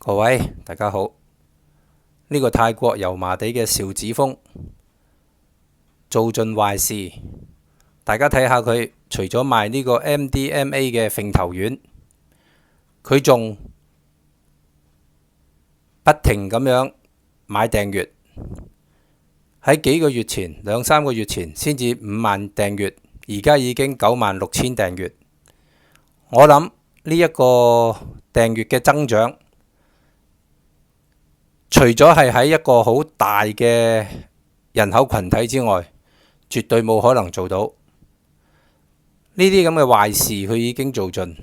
各位大家好，呢個泰國油麻地嘅邵子峰做盡壞事，大家睇下佢除咗賣呢個 MDMA 嘅揈頭丸，佢仲不停咁樣買訂閱，喺幾個月前2-3個月前先至5萬訂閱，而家已經96,000訂閱。我諗呢一個訂閱嘅增長，除咗係喺一個好大嘅人口群體之外，絕對冇可能做到呢啲咁嘅壞事。佢已經做盡。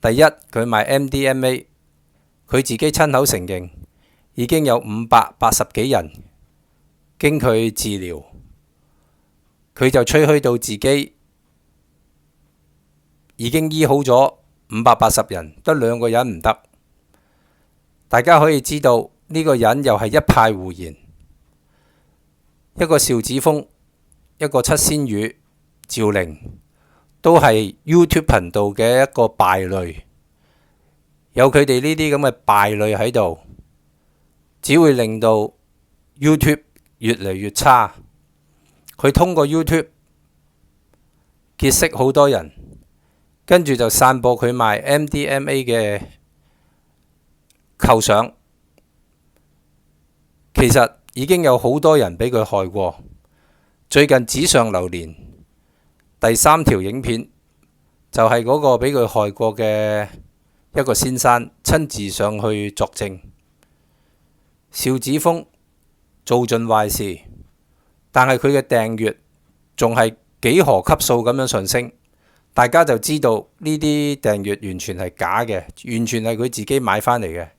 第一，佢賣 MDMA， 佢自己親口承認已經有580幾人經佢治療，佢就吹噓到自己已經醫好咗580人，得2個人唔得。大家可以知道呢個人又係一派胡言，一個邵子峰，一個七仙魚趙玲，都係 YouTube 頻道嘅一個敗類。有佢哋呢啲咁嘅敗類喺度，只會令到 YouTube 越嚟越差。佢通過 YouTube 結識好多人，跟住就散播佢賣 MDMA 嘅構想。其實已經有好多人俾佢害過。最近紙上流年第3條影片就係嗰個俾佢害過嘅一個先生親自上去作證。邵子峰做盡壞事，但係佢嘅訂閱仲係幾何級數咁樣上升，大家就知道呢啲訂閱完全係假嘅，完全係佢自己買返嚟嘅。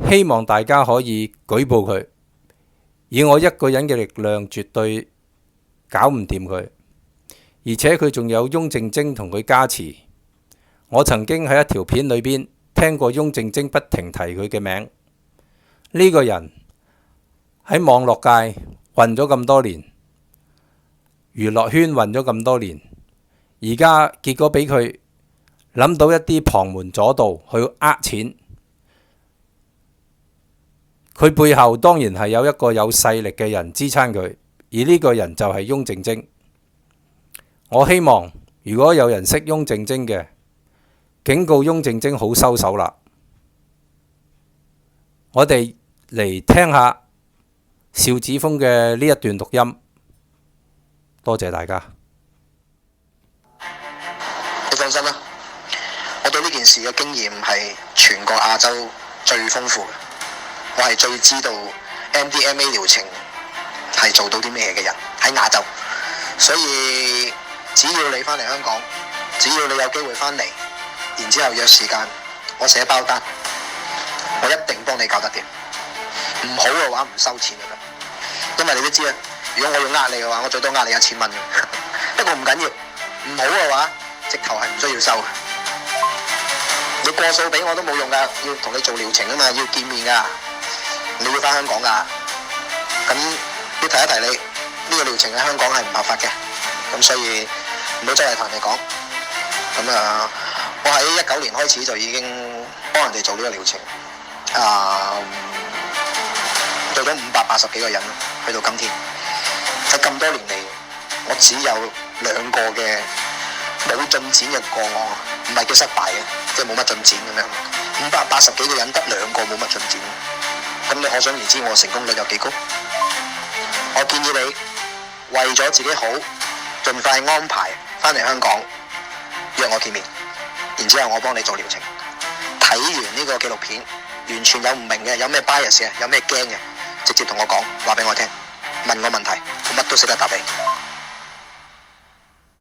希望大家可以舉報佢，以我一個人嘅力量絕對搞唔掂佢，而且佢仲有翁靜晶同佢加持。我曾經喺一條片裏邊聽過翁靜晶不停提佢嘅名。呢個人喺網絡界混咗咁多年，娛樂圈混咗咁多年，而家結果俾佢諗到一啲旁門左道去呃錢。佢背後當然係有一個有勢力嘅人支撐佢，而呢個人就係翁靜晶。我希望如果有人識翁靜晶嘅，警告翁靜晶好收手啦。我哋嚟聽下邵子峰嘅呢一段錄音，多謝大家。你放心啦，我對呢件事嘅經驗係全個亞洲最豐富嘅。我係最知道 MDMA 療程係做到啲咩嘅人喺亞洲，所以只要你返嚟香港，只要你有機會返嚟，然之後約時間，我寫包單，我一定幫你搞得掂。唔好嘅話唔收錢就得，因為你都知啊，如果我要呃你嘅話，我最多呃你1000蚊嘅。不過唔緊要，唔好嘅話，直頭係唔需要收。你過數俾我都冇用㗎，要同你做療程啊嘛，要見面㗎。你要返香港㗎，咁要提一提你，呢個療程喺香港係唔合法嘅，咁所以唔好周圍同人哋講。咁我喺19年開始就已經幫人哋做呢個療程，做咗580幾個人，去到今天。喺咁多年嚟，我只有2個嘅冇進展嘅個案，唔係叫失敗嘅，即係冇乜進展咁樣。580幾個人得2個冇乜進展。咁你可想而知我成功率有幾高？我建議你為咗自己好，盡快安排返嚟香港約我見面，然之後我幫你做療程。睇完呢個紀錄片，完全有唔明嘅，有咩 bias 嘅，有咩驚嘅，直接同我講，話俾我聽，問我問題，我乜都識得答你。